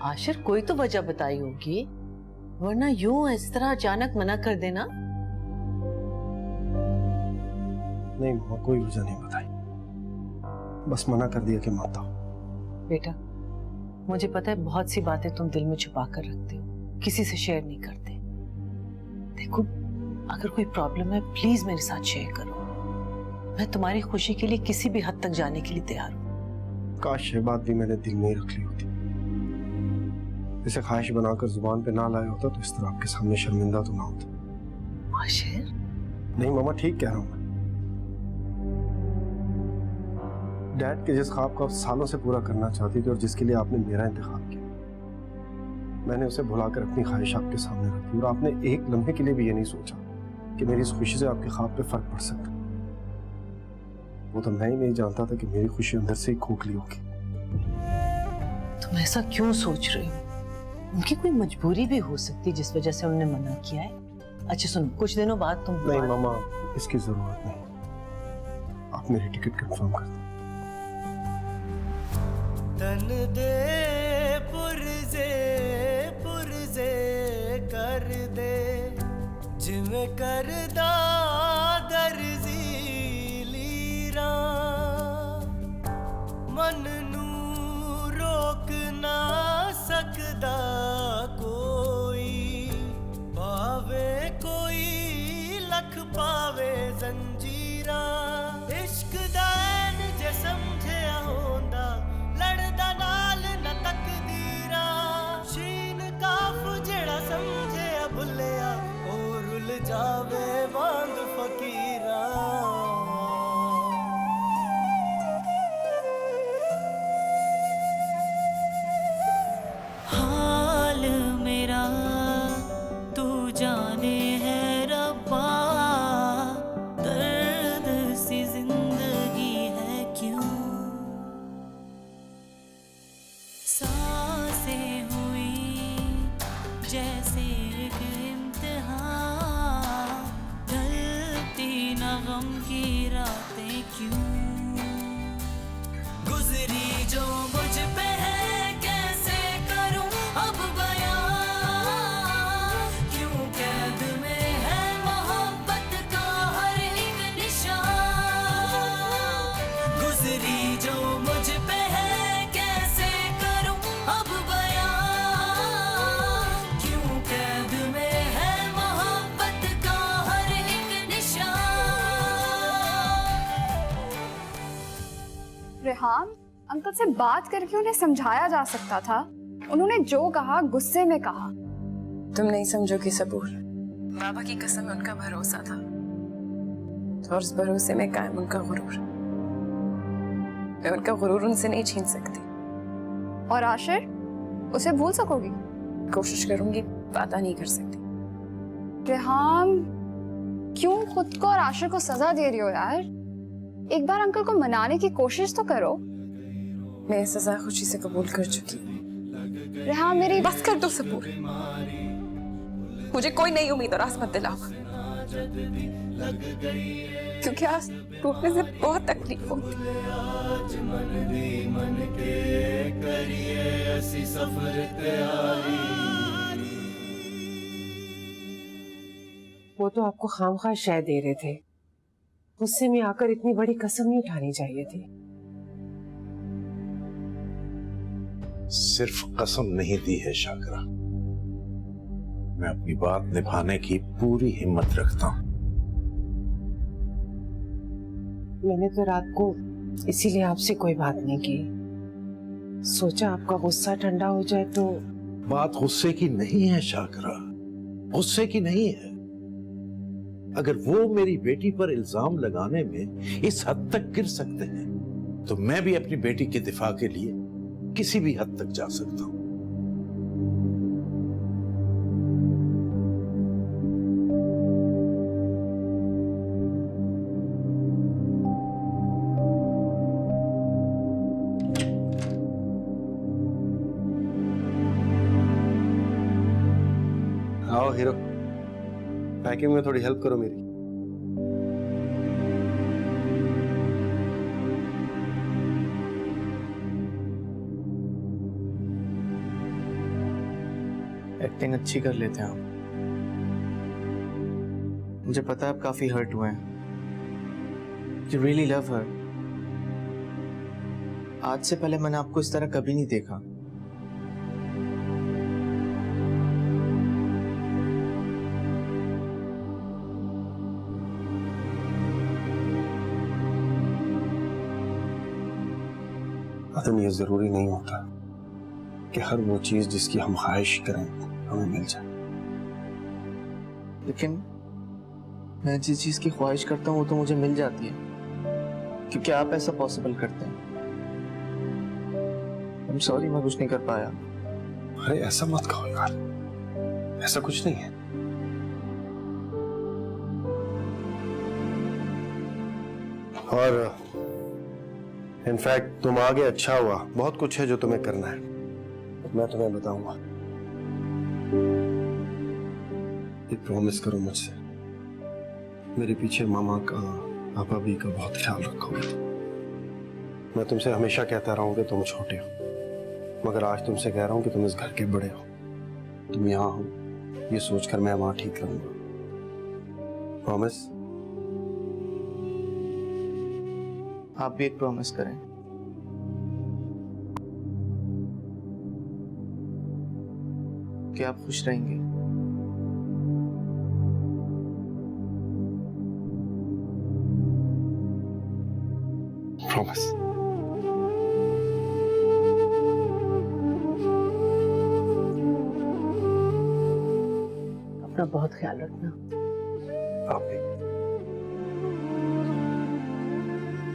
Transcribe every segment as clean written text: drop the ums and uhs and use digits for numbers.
आशिर कोई तो वजह बताई होगी, वरना यूं इस तरह अचानक मना कर देना। नहीं मामा, कोई वजह नहीं बताई, बस मना कर दिया कि मत आओ। बेटा मुझे पता है बहुत सी बातें तुम दिल में छुपा कर रखते हो, किसी से शेयर नहीं करते। देखो अगर कोई प्रॉब्लम है प्लीज मेरे साथ शेयर करो, मैं तुम्हारी खुशी के लिए किसी भी हद तक जाने के लिए तैयार हूँ। काश ये बात भी मैंने दिल में ही रख ली होती, इसे ख्वाहिश बनाकर जुबान पे ना लाया होता तो इस तरह आपके सामने शर्मिंदा तो ना होता। आशिर नहीं मामा, ठीक कह रहा हूँ मैं। डैड के जिस ख्वाब को आप सालों से पूरा करना चाहती थी और जिसके लिए आपने मेरा इंतखाब किया, मैंने उसे भुलाकर अपनी ख्वाहिश आपके सामने रखी और आपने एक लम्हे के लिए भी ये नहीं सोचा कि मेरी इस खुशी से आपके ख्वाब पे फर्क पड़ सकता। वो तो मैं ही नहीं जानता था कि मेरी खुशी अंदर से ही खोखली होगी। तुम ऐसा क्यों सोच रही हो? उनकी कोई मजबूरी भी हो सकती जिस वजह से उन्होंने मना किया है। अच्छा सुनो, कुछ दिनों बाद तुम नहीं मामा, इसकी जरूरत नहीं, आप मेरी टिकट कंफर्म कर दो। तन दे पुरजे पुरजे कर दे जिवें करदा दर्जी लीरा, मन नू रोक ना सकदा कोई, पावे कोई लख पावे जंजीरा। इश्क दा ऐन जे समझिया होंदा लड़दा नाल न तकदीरा, शीन काफ जेड़ा समझे भुलिया ओ रुल जावे वांग फकीरा। हाल मेरा तू जाने है रब्बा, दर्द सी जिंदगी है क्यों, सांसें हुई जैसे एक इम्तिहान, ढलती न गम की रातें क्यों, गुजरी जो मुझ पे है कैसे करूं अब बयां, क्यों कैद में है मोहब्बत का हर एक निशान, गुजरी जो मुझ पे है कैसे करूं अब बयां, क्यों कैद में है मोहब्बत का हर एक निशान। रेहान, अंकल से बात करके उन्हें समझाया जा सकता था, उन्होंने जो कहा गुस्से में कहा। तुम नहीं समझोगी सबूर, बाबा की कसम उनका भरोसा था और उस भरोसे में कायम उनका गुरूर। मैं उनका गुरूर उनसे नहीं छीन सकती। और आशिर, उसे भूल सकोगी? कोशिश करूंगी, वादा नहीं कर सकती। रेहान, क्यों खुद को और आशिर को सजा दे रही हो यार? एक बार अंकल को मनाने की कोशिश तो करो। मैं सजा खुशी से कबूल कर चुकी। रेहान मेरी बस कर दो सबूर, मुझे कोई नई उम्मीद और आस मत दिलाओ, क्योंकि आज टूटने से बहुत तकलीफ होती। वो तो आपको खामखा शय दे रहे थे, गुस्से में आकर इतनी बड़ी कसम नहीं उठानी चाहिए थी। सिर्फ कसम नहीं दी है शाकरा, मैं अपनी बात निभाने की पूरी हिम्मत रखता हूं। मैंने तो रात को इसीलिए आपसे कोई बात नहीं की, सोचा आपका गुस्सा ठंडा हो जाए तो। बात गुस्से की नहीं है शाकरा, गुस्से की नहीं है। अगर वो मेरी बेटी पर इल्जाम लगाने में इस हद तक गिर सकते हैं तो मैं भी अपनी बेटी के दिफा के लिए किसी भी हद तक जा सकता हूं। आओ हीरो, पैकिंग में थोड़ी हेल्प करो मेरी। एक्टिंग अच्छी कर लेते हैं आप। मुझे पता है आप काफी हर्ट हुए हैं। You really love her। आज से पहले मैंने आपको इस तरह कभी नहीं देखा। अदन, ये जरूरी नहीं होता कि हर वो चीज जिसकी हम ख्वाहिश करें हमें मिल जाए। लेकिन मैं जिस चीज की ख्वाहिश करता हूँ वो तो मुझे मिल जाती है, क्योंकि आप ऐसा पॉसिबल करते हैं। I'm sorry, मैं कुछ नहीं कर पाया। अरे ऐसा मत कहो यार, ऐसा कुछ नहीं है। और इनफैक्ट तुम आगे अच्छा हुआ, बहुत कुछ है जो तुम्हें करना है, मैं तुम्हें बताऊंगा। एक प्रॉमिस करो मुझसे, मेरे पीछे मामा का, पापा भी का बहुत ख्याल रखोगे। मैं तुमसे हमेशा कहता रहा हूं कि तुम छोटे हो, मगर आज तुमसे कह रहा हूं कि तुम इस घर के बड़े हो। तुम यहाँ हो ये सोचकर मैं वहां ठीक रहूंगा। प्रॉमिस? आप भी एक प्रॉमिस करें। कि आप खुश रहेंगे। प्रॉमिस। अपना बहुत ख्याल रखना। आप भी।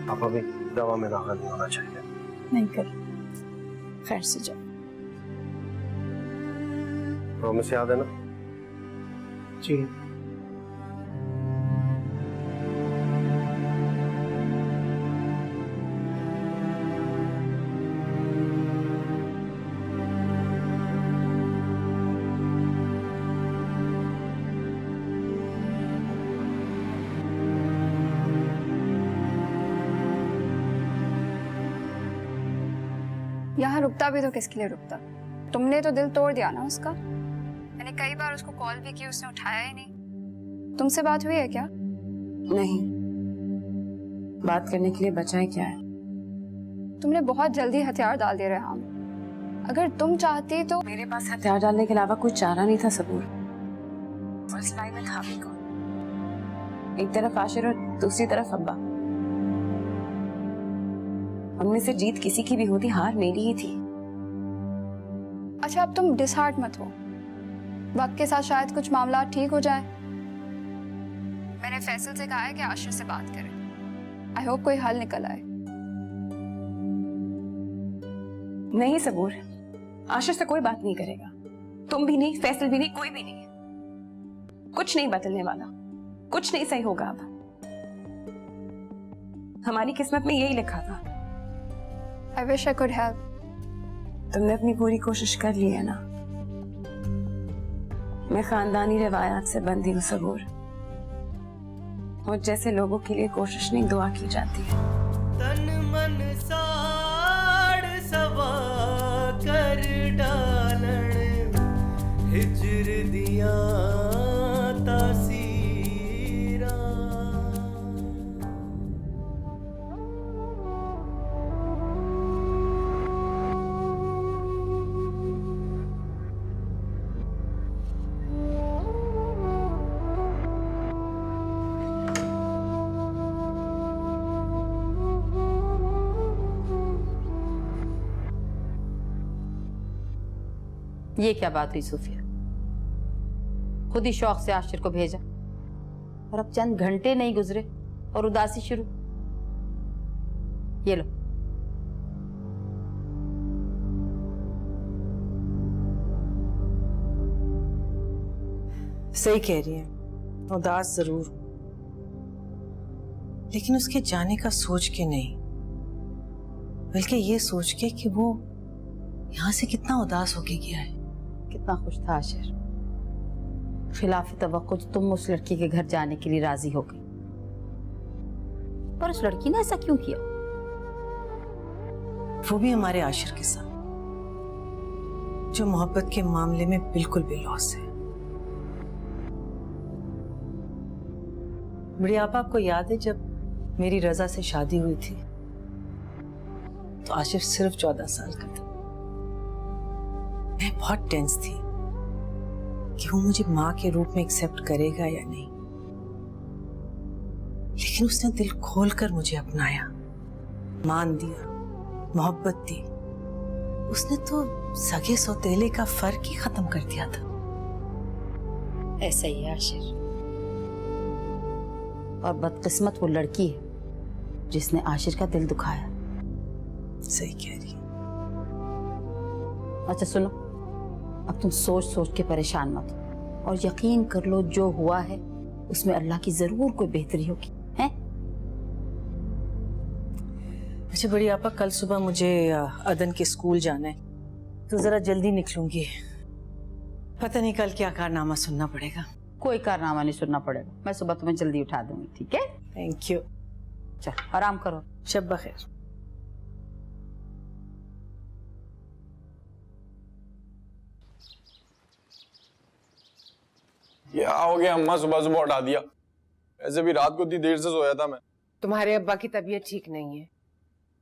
पापा भी दवा में दाखिल नहीं होना चाहिए। नहीं कर, खैर से जाओ। प्रॉमिस याद है ना? जी। यहाँ रुकता भी तो किसके लिए रुकता? तुमने तो दिल तोड़ दिया ना उसका। मैंने कई बार उसको कॉल भी की, उसने उठाया ही नहीं। तुमसे बात हुई है क्या? नहीं, बात करने के लिए बचा है क्या है? तुमने बहुत जल्दी हथियार डाल दिए रेहान। अगर तुम चाहती तो मेरे पास हथियार डालने के अलावा कोई चारा नहीं था सबूर। और इस लड़ाई में था भी कौन? एक तरफ आशिर और दूसरी तरफ अब्बा। उनमें से जीत किसी की भी होती, हार मेरी ही थी। अच्छा, अब तुम डिसहार्ट मत हो। वक्त के साथ शायद कुछ मामला ठीक हो जाए। मैंने फैसल से कहा है कि आशिर से बात करें। आई होप कोई हल निकल आए। नहीं सबूर, आशिर से कोई बात नहीं करेगा। तुम भी नहीं, फैसल भी नहीं, कोई भी नहीं। कुछ नहीं बदलने वाला, कुछ नहीं सही होगा। अब हमारी किस्मत में यही लिखा था। I wish I could help. तुमने अपनी पूरी कोशिश कर ली है ना। मैं खानदानी रिवायात से बंधी हूँ सबूर। मुझ जैसे लोगों के लिए कोशिश नहीं, दुआ की जाती है। तन मन साड़ सवा कर डालन हिजर दिया तासीरा। ये क्या बात हुई सूफिया? खुद ही शौक से आशिर को भेजा और अब चंद घंटे नहीं गुजरे और उदासी शुरू। ये लो। सही कह रही है, उदास जरूर, लेकिन उसके जाने का सोच के नहीं, बल्कि ये सोच के कि वो यहाँ से कितना उदास होके गया है। कितना खुश था आशिर। खिलाफ तवक्को तुम उस लड़की के घर जाने के लिए राजी हो गई, पर उस लड़की ने ऐसा क्यों किया? वो भी हमारे आशिर के साथ। जो मोहब्बत के मामले में बिल्कुल भी लॉस है। बड़ी आपको याद है जब मेरी रजा से शादी हुई थी तो आशिफ सिर्फ 14 साल का था। मैं बहुत टेंस थी कि वो मुझे माँ के रूप में एक्सेप्ट करेगा या नहीं, लेकिन उसने दिल खोलकर मुझे अपनाया, मान दिया, मोहब्बत दी। उसने तो सगे सौतेले का फर्क ही खत्म कर दिया था। ऐसा ही है आशिर। और बदकिस्मत वो लड़की है जिसने आशिर का दिल दुखाया। सही कह रही है। अच्छा सुनो, अब तुम सोच सोच के परेशान मत हो और यकीन कर लो जो हुआ है उसमें अल्लाह की जरूर कोई बेहतरी होगी, हैं? अच्छा बड़ी आपा, कल सुबह मुझे अदन के स्कूल जाना है तो जरा जल्दी निकलूंगी। पता नहीं कल क्या कारनामा सुनना पड़ेगा। कोई कारनामा नहीं सुनना पड़ेगा, मैं सुबह तुम्हें जल्दी उठा दूंगी, ठीक है? Thank you. चल आराम करो। शब बखैर। क्या हो गया अम्मा, सुबह सुबह उठा दिया? ऐसे भी रात को इतनी देर से सोया था मैं। तुम्हारे अब्बा की तबीयत ठीक नहीं है,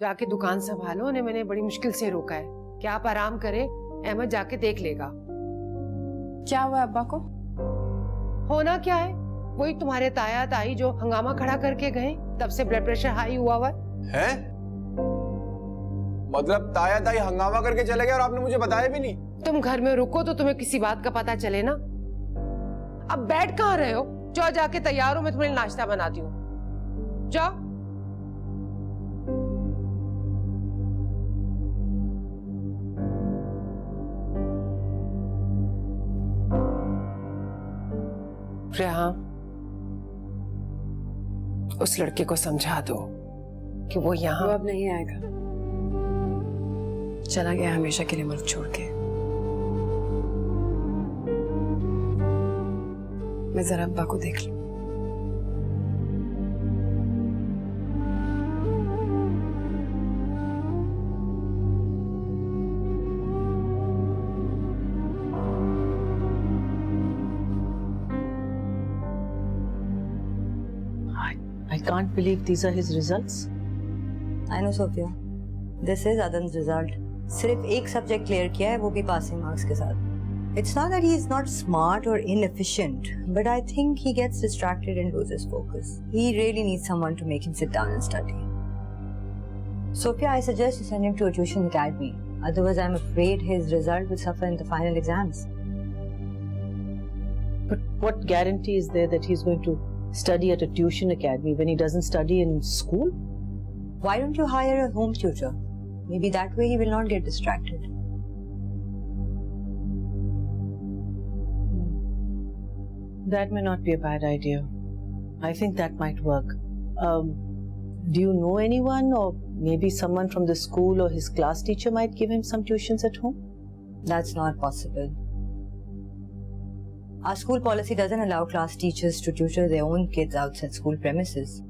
जाके दुकान संभालो। उन्हें मैंने बड़ी मुश्किल से रोका है कि आप आराम करें, अहमद जाके देख लेगा। क्या हुआ अब्बा को? होना क्या है, वही तुम्हारे ताया ताई जो हंगामा खड़ा करके गए, तब से ब्लड प्रेशर हाई हुआ हुआ है। मतलब ताया ताई हंगामा करके चले गए और आपने मुझे बताया भी नहीं? तुम घर में रुको तो तुम्हें किसी बात का पता चले ना। अब बैठ कहाँ रहे हो? जाओ जाके तैयार हो, मैं तुम्हें नाश्ता बनाती हूँ। जाओ। रेहान, उस लड़के को समझा दो कि वो यहाँ अब नहीं आएगा, चला गया हमेशा के लिए मुल्क छोड़ के। मैं जरा अब्बा को देख लूं। I can't believe these are his results. I know Sophia. This is Adan's result. सिर्फ एक सब्जेक्ट क्लियर किया है, वो भी पासिंग मार्क्स के साथ। It's not that he is not smart or inefficient, but I think he gets distracted and loses focus. He really needs someone to make him sit down and study. Sophia, I suggest you send him to a tuition academy. Otherwise, I'm afraid his result will suffer in the final exams. But what guarantee is there that he's going to study at a tuition academy when he doesn't study in school? Why don't you hire a home tutor? Maybe that way he will not get distracted. That may not be a bad idea. I think that might work. Do you know anyone, or maybe someone from the school or his class teacher might give him some tuitions at home? That's not possible. Our school policy doesn't allow class teachers to tutor their own kids outside school premises.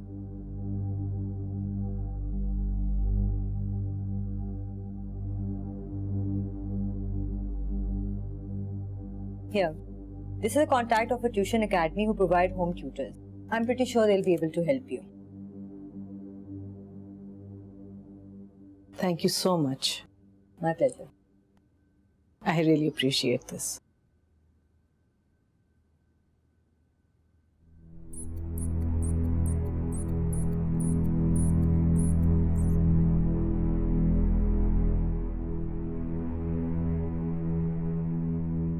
Here, this is a contact of a tuition academy who provide home tutors. I'm pretty sure they'll be able to help you. Thank you so much. My pleasure. I really appreciate this.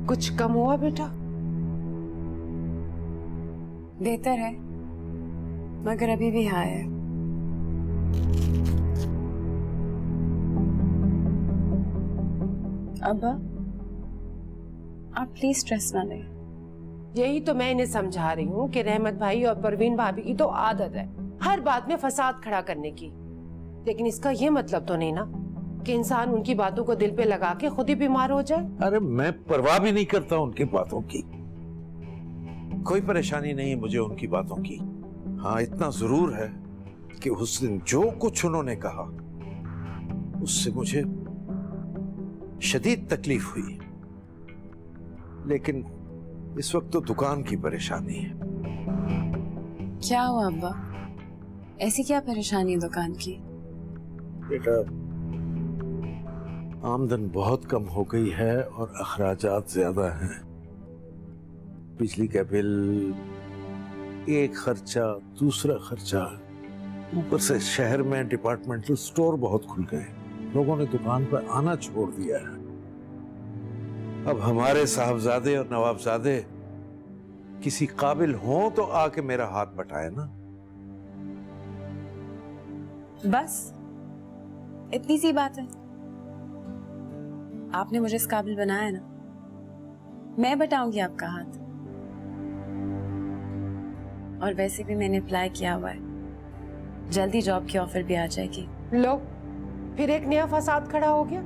कुछ कम हुआ बेटा? बेहतर है, मगर अभी भी high है। अब्बा, आप प्लीज स्ट्रेस ना लें। यही तो मैं इन्हें समझा रही हूँ कि रहमत भाई और परवीन भाभी की तो आदत है हर बात में फसाद खड़ा करने की, लेकिन इसका ये मतलब तो नहीं ना कि इंसान उनकी बातों को दिल पे लगा के खुद ही बीमार हो जाए। अरे मैं परवाह भी नहीं करता उनकी बातों की, कोई परेशानी नहीं है मुझे उनकी बातों की। हाँ, इतना जरूर है कि उस दिन जो कुछ उन्होंने कहा उससे मुझे शदीद तकलीफ हुई। लेकिन इस वक्त तो दुकान की परेशानी है। क्या हुआ अब्बा? ऐसी क्या परेशानी है दुकान की? बेटा, आमदन बहुत कम हो गई है और अखराजात ज्यादा हैं। बिजली का बिल, एक खर्चा दूसरा खर्चा, ऊपर से शहर में डिपार्टमेंटल स्टोर बहुत खुल गए, लोगों ने दुकान पर आना छोड़ दिया है। अब हमारे साहबजादे और नवाबजादे किसी काबिल हों तो आके मेरा हाथ बटाए ना। बस इतनी सी बात है? आपने मुझे इस काबिल बनाया ना, मैं बटाऊंगी आपका हाथ। और वैसे भी मैंने अप्लाई किया हुआ है, जल्दी जॉब की ऑफर भी आ जाएगी। लो, फिर एक नया फसाद खड़ा हो गया।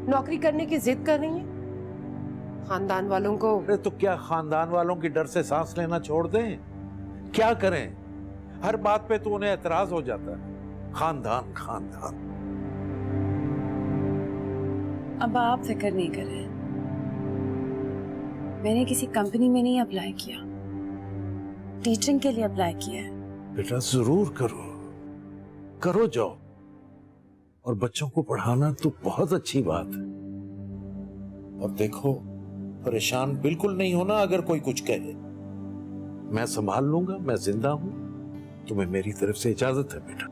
नौकरी करने की जिद कर रही है। खानदान वालों को। अरे तो क्या खानदान वालों की डर से सांस लेना छोड़ दें? क्या करें? हर बात पे तो उन्हें एतराज हो जाता है। खानदान खानदान। अब आप फिक्र नहीं कर रहे। मैंने किसी कंपनी में नहीं अप्लाई किया, टीचिंग के लिए अप्लाई किया है। बेटा जरूर करो, करो जॉब। और बच्चों को पढ़ाना तो बहुत अच्छी बात है। और देखो, परेशान बिल्कुल नहीं होना अगर कोई कुछ कहे। मैं संभाल लूंगा, मैं जिंदा हूं। तुम्हें मेरी तरफ से इजाजत है बेटा।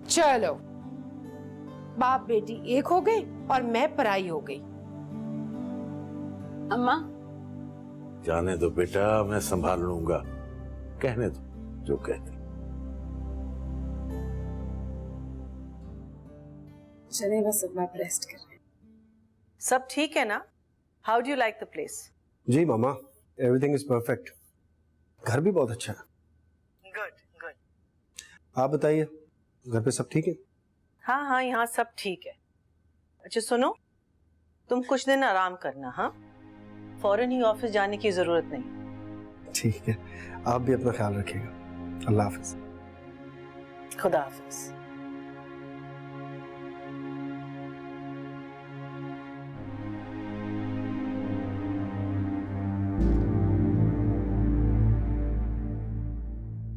चलो, बाप बेटी एक हो गए और मैं पराई हो गई। अम्मा, जाने दो बेटा, मैं संभाल लूंगा। कहने दो जो कहते। चले बस अब आप रेस्ट कर रहे हैं। सब ठीक है ना? How do you like the place? जी मामा, एवरीथिंग इज परफेक्ट। घर भी बहुत अच्छा है। Good good. आप बताइए, घर पे सब ठीक है? हाँ हाँ, यहाँ सब ठीक है। अच्छा सुनो, तुम कुछ दिन आराम करना। हाँ, फौरन ही ऑफिस जाने की जरूरत नहीं। ठीक है, आप भी अपना ख्याल रखिएगा। अल्लाह हाफिज। खुदा हाफिज।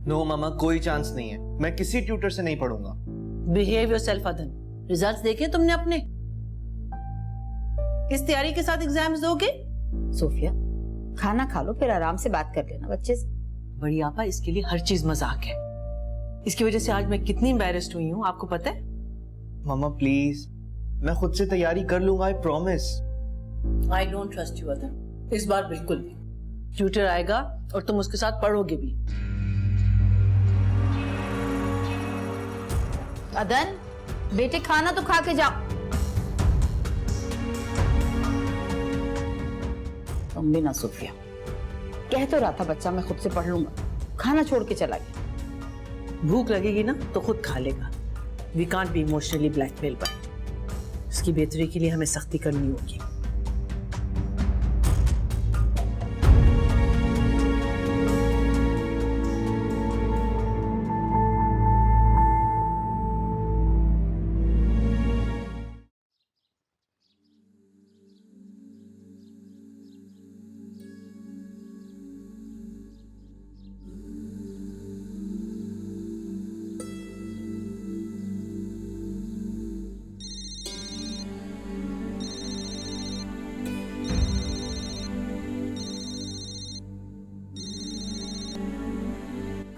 नो मामा, कोई चांस नहीं है। मैं किसी ट्यूटर से नहीं पढ़ूंगा। बिहेव योरसेल्फ अदन। रिजल्ट्स देखे तुमने अपने? किस तैयारी के साथ एग्जाम्स दोगे? सोफिया, खाना खा लो, फिर आराम से बात कर लेना बच्चे से। बड़ी आपा, इसके लिए हर चीज मजाक है। इसकी वजह से आज मैं कितनी एम्बैरेस्ड हुई हूँ, आपको पता है? मामा प्लीज, मैं खुद से तैयारी कर लूंगा, I promise. I don't trust you अदन, इस बार बिल्कुल भी। ट्यूटर आएगा और तुम उसके साथ पढ़ोगे भी। अदन, बेटे खाना तो खा के जाओ। तुम भी ना सोफिया, कह तो रहा था बच्चा मैं खुद से पढ़ लूंगा, खाना छोड़ के चला गया। भूख लगेगी ना तो खुद खा लेगा। We can't be emotionally blackmail by. उसकी बेहतरी के लिए हमें सख्ती करनी होगी।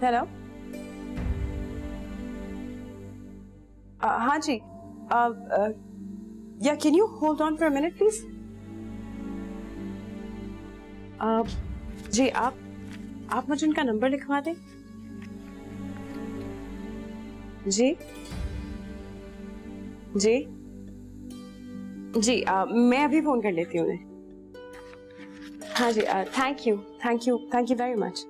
हेलो, हाँ जी, yeah can you hold on for a minute please? जी, आप मुझे उनका नंबर लिखवा दें। जी जी जी, मैं अभी फोन कर लेती हूँ उन्हें। हाँ जी, thank you thank you thank you very much.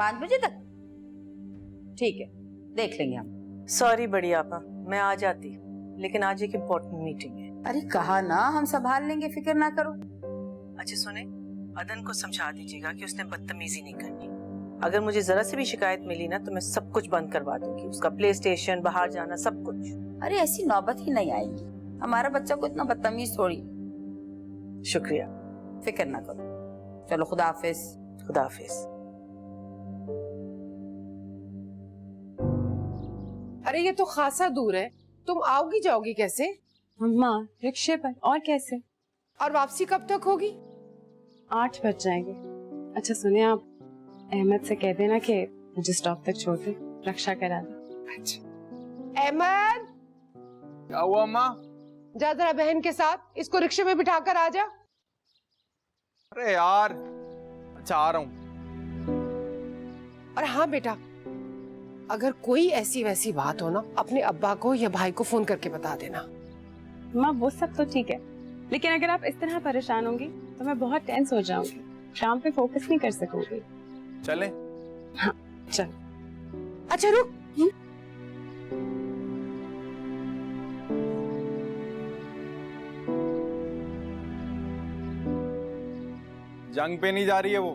पाँच बजे तक ठीक है, देख लेंगे हम। सॉरी बड़ी आपा, मैं आ जाती, लेकिन आज एक इम्पोर्टेंट मीटिंग है। अरे कहा ना हम संभाल लेंगे, फिक्र ना करो। अच्छा सुने, अदन को समझा दीजिएगा कि उसने बदतमीजी नहीं करनी। अगर मुझे जरा से भी शिकायत मिली ना तो मैं सब कुछ बंद करवा दूंगी, उसका प्ले स्टेशन, बाहर जाना, सब कुछ। अरे ऐसी नौबत ही नहीं आएगी, हमारा बच्चा को इतना बदतमीज थोड़ी। शुक्रिया। फिक्र ना करो। चलो खुदा हाफिज। खुदा हाफिज। अरे ये तो खासा दूर है, तुम आओगी जाओगी कैसे? अम्मा रिक्शे पर, और कैसे? और वापसी कब तक होगी? 8 बज जाएंगे। अच्छा सुनिए, आप अहमद से कह देना कि मुझे स्टॉप तक छोड़ दे, रक्षा करा दे। अच्छा। अहमद, क्या हुआ अम्मा? जा जरा बहन के साथ इसको रिक्शे में बिठा कर आ जा। अरे यार, अच्छा आ रहा हूँ। और हाँ बेटा, अगर कोई ऐसी वैसी बात हो ना, अपने अब्बा को या भाई को फोन करके बता देना। माँ वो सब तो ठीक है, लेकिन अगर आप इस तरह परेशान होंगी तो मैं बहुत टेंस हो जाऊंगी, शाम पे फोकस नहीं कर सकूंगी। चले? हाँ चल। अच्छा रुक। जंग पे नहीं जा रही है वो।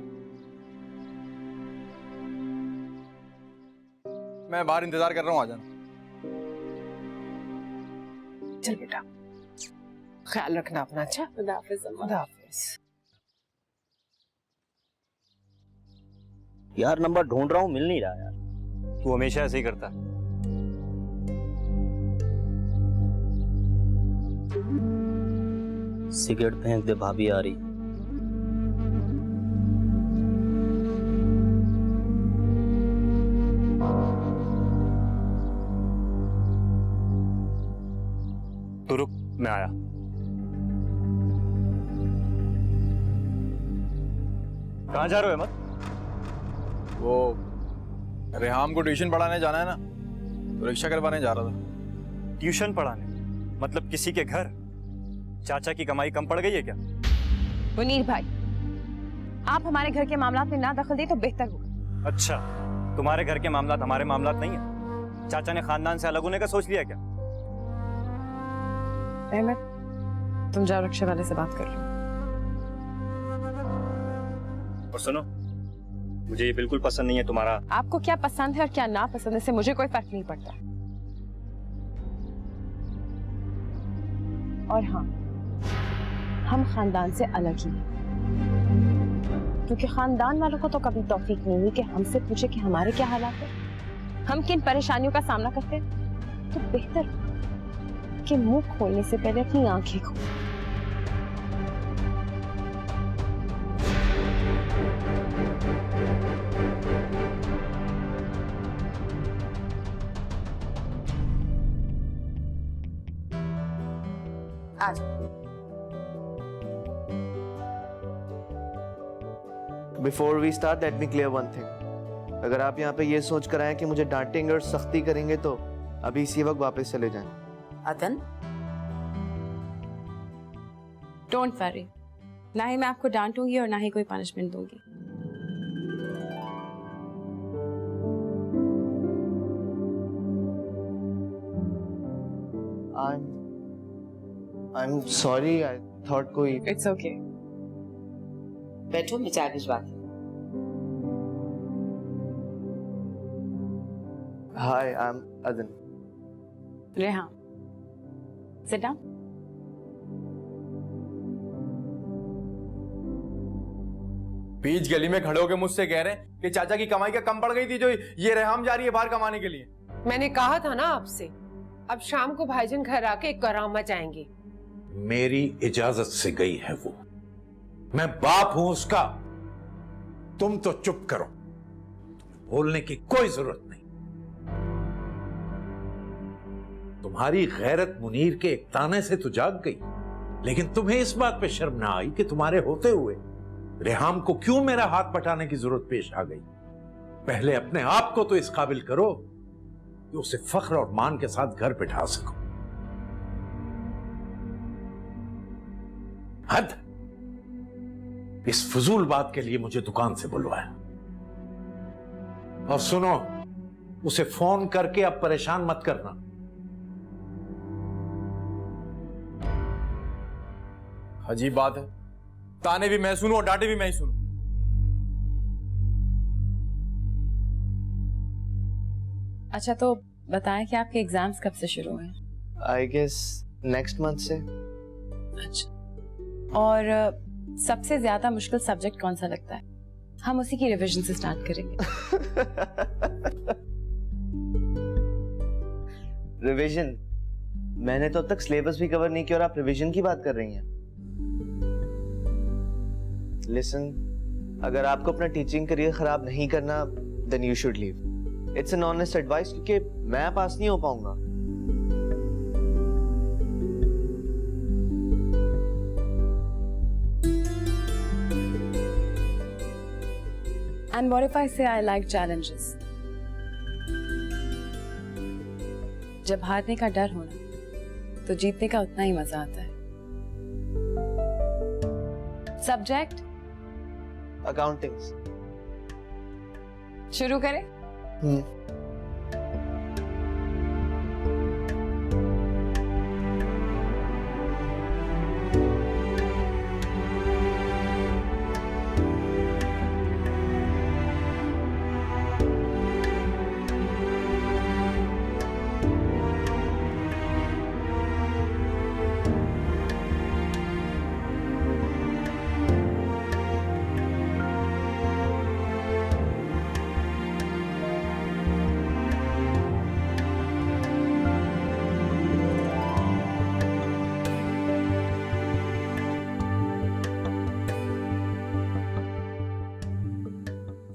मैं बाहर इंतजार कर रहा हूँ, आ जाना। चल बेटा, ख्याल रखना अपना। अच्छा, खुदा हाफिज अम्मा। खुदा हाफिज। यार नंबर ढूंढ रहा हूँ, मिल नहीं रहा यार। तू हमेशा ऐसे ही करता है। सिगरेट फेंक दे, भाभी आ रही। तो रुक, मैं आया। कहाँ जा रहे हो अहमद? वो रेहाम को ट्यूशन पढ़ाने जाना है ना, तो रिक्शा करवाने जा रहा था। ट्यूशन पढ़ाने? मतलब किसी के घर? चाचा की कमाई कम पड़ गई है क्या? मुनीर भाई, आप हमारे घर के मामलात में ना दखल दे तो बेहतर होगा। अच्छा, तुम्हारे घर के मामलात हमारे मामलात नहीं है? चाचा ने खानदान से अलग होने का सोच लिया क्या? अहमद, तुम जाओ रिक्शे वाले से बात कर लो। और सुनो, मुझे ये बिल्कुल पसंद नहीं है तुम्हारा। आपको क्या पसंद है और क्या ना पसंद है इससे मुझे कोई फर्क नहीं पड़ता। और हाँ, हम खानदान से अलग ही हैं, क्योंकि खानदान वालों को तो कभी तौफीक नहीं हुई कि हमसे पूछे कि हमारे क्या हालात है, हम किन परेशानियों का सामना करते हैं। तो बेहतर कि मुंह खोलने से पहले अपनी आंखें खोलो। आज before we start let me clear one thing. अगर आप यहाँ पे ये सोच कर आए कि मुझे डांटेंगे और सख्ती करेंगे तो अभी इसी वक्त वापस चले जाएं। अदन, डोंट वरी, ना ही मैं आपको डांटूंगी और ना ही कोई पनिशमेंट दूंगी। I'm sorry, I thought कोई। It's okay. बैठो, मैं चाय भिजवाती। Hi, I'm Adan. Rehan, sit down. बीच गली में खड़े होकर मुझसे कह रहे हैं कि चाचा की कमाई क्या कम पड़ गई थी जो ये रेहाम जा रही है बाहर कमाने के लिए। मैंने कहा था ना आपसे, अब शाम को भाईजान घर आके एक करामत जाएंगे। मेरी इजाजत से गई है वो, मैं बाप हूं उसका। तुम तो चुप करो, तुम्हें बोलने की कोई जरूरत नहीं। तुम्हारी गैरत मुनीर के एक ताने से तो जाग गई, लेकिन तुम्हें इस बात पे शर्म ना आई कि तुम्हारे होते हुए रेहाम को क्यों मेरा हाथ पटाने की जरूरत पेश आ गई। पहले अपने आप को तो इस काबिल करो कि उसे फख्र और मान के साथ घर बिठा सको। हद, इस फजूल बात के लिए मुझे दुकान से बुलवाया। और सुनो, उसे फोन करके अब परेशान मत करना। अजीब बात है, ताने भी मैं सुनूं और डांटे भी मैं ही सुनूं। अच्छा तो बताएं कि आपके एग्जाम्स कब से शुरू हैं? आई गेस नेक्स्ट मंथ से। अच्छा, और सबसे ज्यादा मुश्किल सब्जेक्ट कौन सा लगता है? हम उसी की रिवीजन से स्टार्ट करेंगे। रिवीजन? मैंने तो अब तक सिलेबस भी कवर नहीं किया और आप रिवीजन की बात कर रही हैं। लिसन, अगर आपको अपना टीचिंग करियर खराब नहीं करना then you should leave. It's an honest advice, क्योंकि मैं पास नहीं हो पाऊंगा। And what if I say I like challenges? जब हारने का डर होना तो जीतने का उतना ही मजा आता है। सब्जेक्ट? अकाउंटिंग्स। शुरू करें?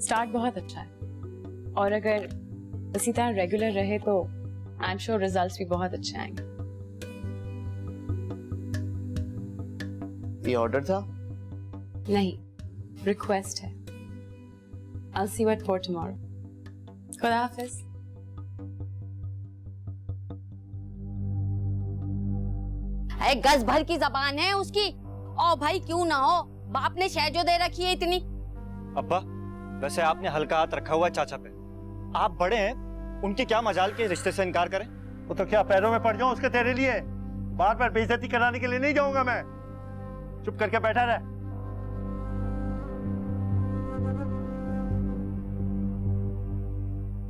स्टार्ट बहुत अच्छा है और अगर इसी तरह रेगुलर रहे तो आई एम श्योर रिजल्ट्स भी बहुत अच्छे आएंगे। ये ऑर्डर था? नहीं, रिक्वेस्ट है। I'll see you at 4 tomorrow. खुदा हाफिज। गज भर की जबान है उसकी। ओ भाई क्यों ना हो, बाप ने शह जो दे रखी है इतनी। अब्बा, वैसे आपने हल्का हाथ रखा हुआ है चाचा पे। आप बड़े हैं, उनकी क्या मजाल के रिश्ते से इनकार करें? वो तो क्या पैरों में पड़ जाऊं उसके तेरे लिए? बार बार बेइज्जती कराने के लिए नहीं जाऊंगा मैं। चुप करके बैठा रह।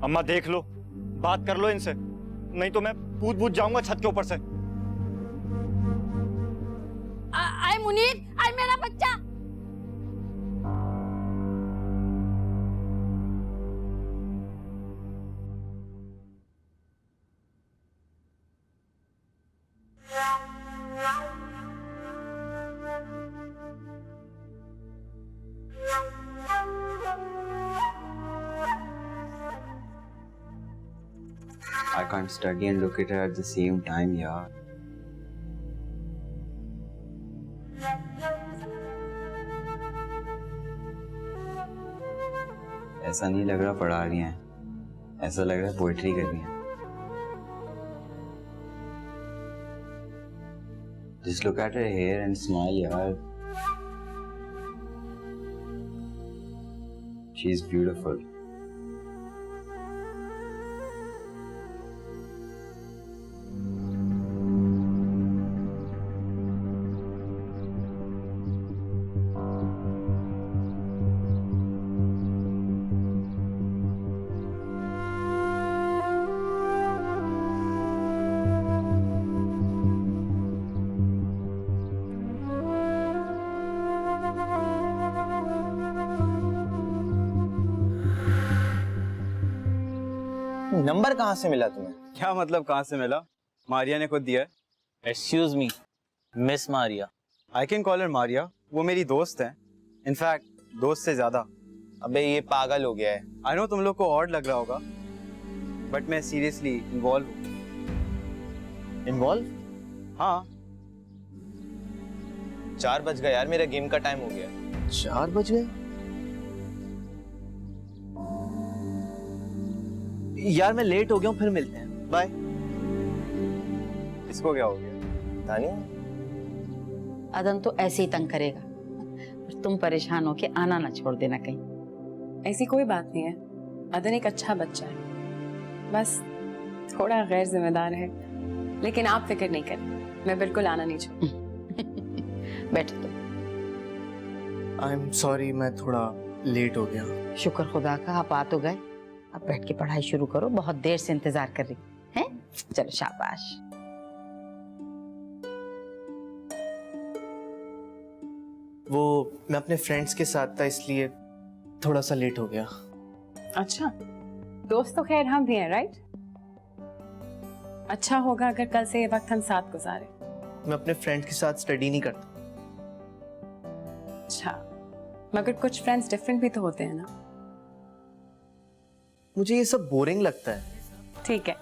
अम्मा देख लो, बात कर लो इनसे, नहीं तो मैं कूद जाऊंगा छत के ऊपर से। आए मुनीर, आए मेरा बच्चा। I can't study and look at her at the same time, yaar. ऐसा नहीं लग रहा पढ़ा रही हैं, ऐसा लग रहा है पोएट्री कर रही हैं। Just look at her hair and smile, yaar. She's beautiful. Number कहाँ से मिला तुम्हें? क्या मतलब कहाँ से मिला? मारिया ने खुद दिया है। Excuse me, miss Maria. I can call her Maria, वो मेरी दोस्त है। इनफैक्ट दोस्त से ज्यादा। अबे ये पागल हो गया है। आई नो तुम लोग को ऑड लग रहा होगा, बट मैं सीरियसली इन्वॉल्व हूँ। इन्वॉल्व? हाँ। 4 बज गए यार, मेरा गेम का टाइम हो गया। 4 बज गए? यार मैं लेट हो गया हूँ, फिर मिलते हैं। बाय। इसको क्या हो गया? तानिया? अदन तो ऐसे ही तंग करेगा, और तुम परेशान होके आना ना छोड़ देना कहीं। ऐसी कोई बात नहीं है, अदन एक अच्छा बच्चा है, बस थोड़ा गैर जिम्मेदार है, लेकिन आप फिक्र नहीं करें, मैं बिल्कुल आना नहीं छोड़ूंगी। बैठो तुम। आई एम सॉरी, मैं थोड़ा लेट हो गया। शुक्र खुदा का आप आ तो गए। अब बैठ के पढ़ाई शुरू करो, बहुत देर से इंतजार कर रही हैं। चलो शाबाश। वो मैं अपने फ्रेंड्स के साथ था इसलिए थोड़ा सा लेट हो गया। अच्छा, दोस्त तो खैर हम भी हैं, राइट? अच्छा होगा अगर कल से ये वक्त हम साथ गुजारे। मैं अपने फ्रेंड्स के साथ स्टडी नहीं करता। अच्छा, मगर कुछ फ्रेंड्स डिफरेंट भी तो होते हैं ना। मुझे ये सब बोरिंग लगता है। ठीक है,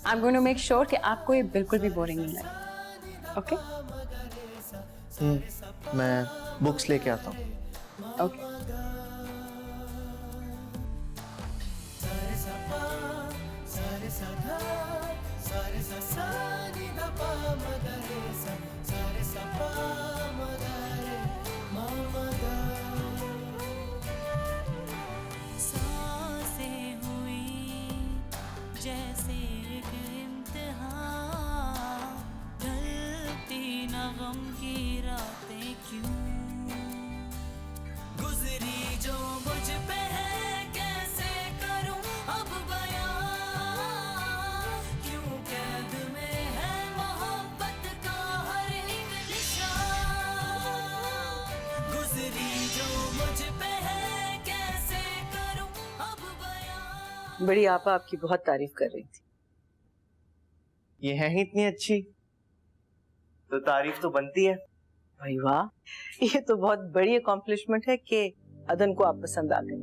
I am going to make sure कि आपको ये बिल्कुल भी बोरिंग नहीं लगे। ओके? मैं बुक्स लेके आता हूँ। ओके। सांसें हुई जैसे एक इम्तिहान, ढलती न गम की रातें क्यों गुजरी जो मुझ पे है, कैसे करूं अब बयां, क्यों कैद में है मोहब्बत का हर एक निशान, गुजरी जो मुझ पे है, कैसे करूं अब बयां। बड़ी आपा आपकी बहुत तारीफ कर रही थी। ये है ही इतनी अच्छी तो तारीफ तो बनती है। भाई वाह, ये तो बहुत बड़ी अकॉम्प्लिशमेंट है कि अदन को आप पसंद आ गए।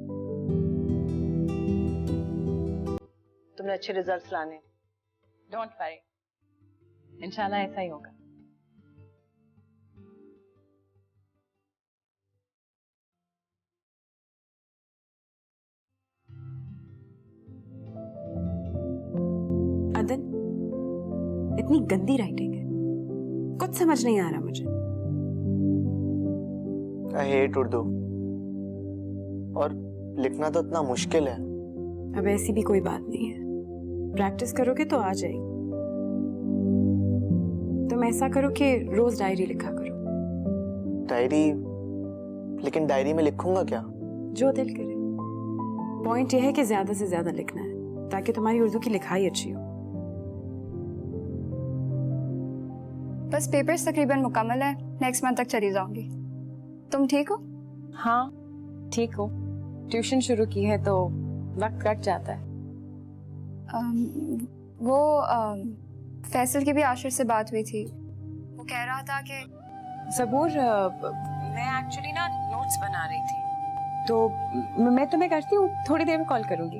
तुमने अच्छे रिजल्ट्स लाने। डोंट वरी, इंशाल्लाह ऐसा ही होगा। अदन, इतनी गंदी राइटिंग है, कुछ समझ नहीं आ रहा मुझे। आई हेट उर्दू, और लिखना तो इतना मुश्किल है। अब ऐसी भी कोई बात नहीं है, प्रैक्टिस करोगे तो आ जाएगी। तुम ऐसा करो कि रोज डायरी लिखा करो। डायरी? लेकिन डायरी में लिखूंगा क्या? जो दिल करे। पॉइंट यह है कि ज्यादा से ज्यादा लिखना है ताकि तुम्हारी उर्दू की लिखाई अच्छी हो। बस पेपर्स तकरीबन मुकम्मल है, नेक्स्ट मंथ तक चली जाऊंगी। तुम ठीक हो? हाँ ठीक हो। ट्यूशन शुरू की है तो वक्त कट जाता है। वो फैसल की भी आशिर से बात हुई थी, वो कह रहा था कि सबूर, मैं एक्चुअली ना नोट्स बना रही थी, तो मैं तुम्हें करती हूँ, थोड़ी देर में कॉल करूंगी।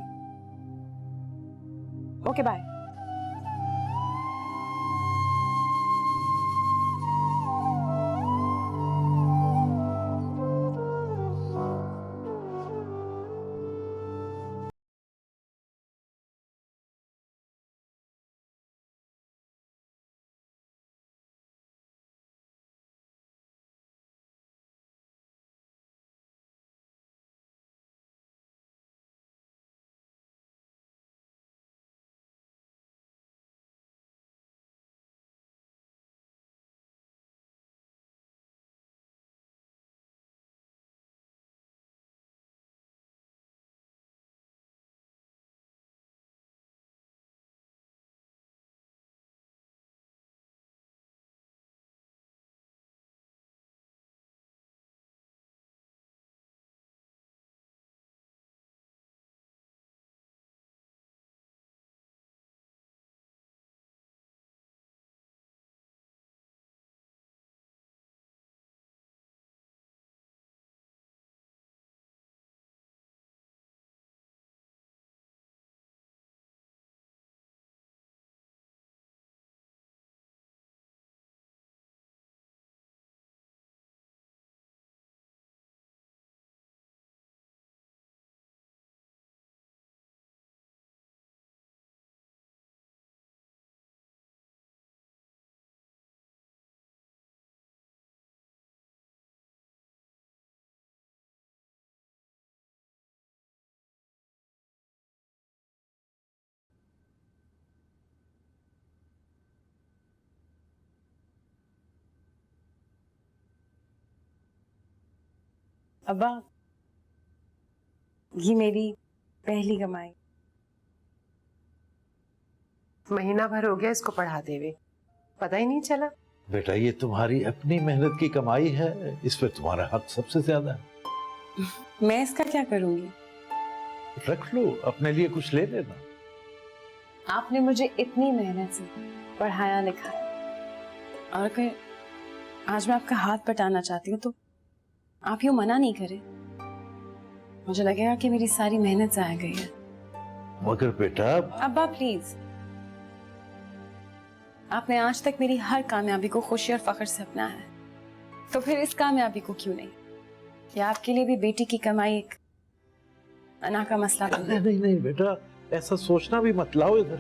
Okay bye. अब्बा, ये मेरी पहली कमाई। महीना भर हो गया इसको पढ़ाते हुए, पता ही नहीं चला। बेटा ये तुम्हारी अपनी मेहनत की कमाई है, इस पे तुम्हारा हक सबसे ज्यादा है। मैं इसका क्या करूंगी? रख लो, अपने लिए कुछ ले लेना। आपने मुझे इतनी मेहनत से पढ़ाया लिखाया, और अगर आज मैं आपका हाथ बटाना चाहती हूँ तो आप यूँ मना नहीं करें। मुझे लगेगा कि मेरी सारी मेहनत जाया गई है। मगर बेटा अब्बा प्लीज, आपने आज तक मेरी हर कामयाबी को खुशी और फख्र से अपनाया है, तो फिर इस कामयाबी को क्यों नहीं? या आपके लिए भी बेटी की कमाई एक अना का मसला बन गया? नहीं नहीं बेटा, ऐसा सोचना भी मत लाओ इधर।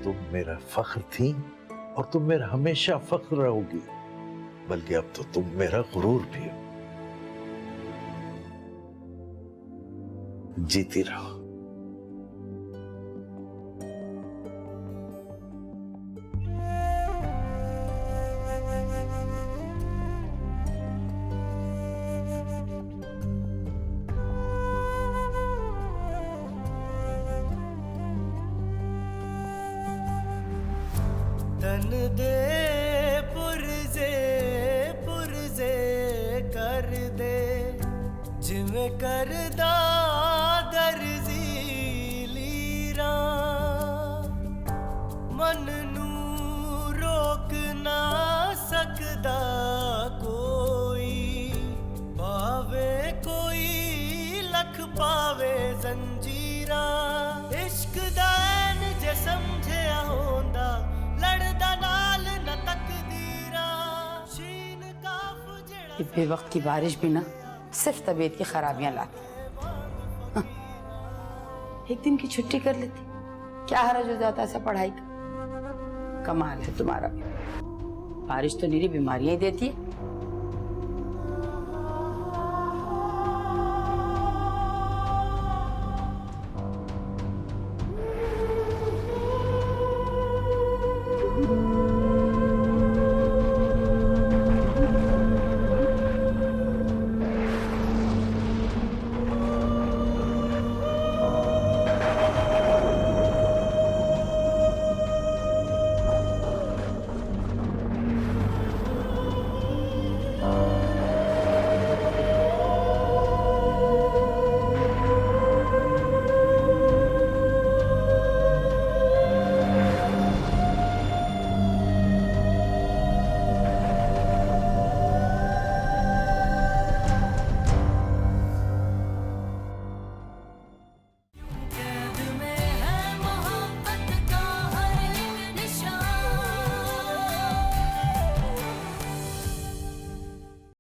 तुम मेरा फख्र थी और तुम मेरा हमेशा फख्र रहोगी, बल्कि अब तो तुम मेरा गुरूर भी हो। जीती रहो। तन दे पुरजे पुरजे कर दे जिवें करदा दर्जी लीरा मन नू रोक ना सकदा कोई पावे कोई लख पावे जंजीरा इश्क दा ऐन जे समझिया होंदा लड़दा नाल न तकदीरा शीन काफ जेड़ा ये बेवक्त की बारिश भी ना सिर्फ तबीयत की खराबियां लाती। हाँ, एक दिन की छुट्टी कर लेती, क्या हर्ज हो जाता है पढ़ाई का। कमाल है तुम्हारा, बारिश तो निरी बीमारियां ही देती है।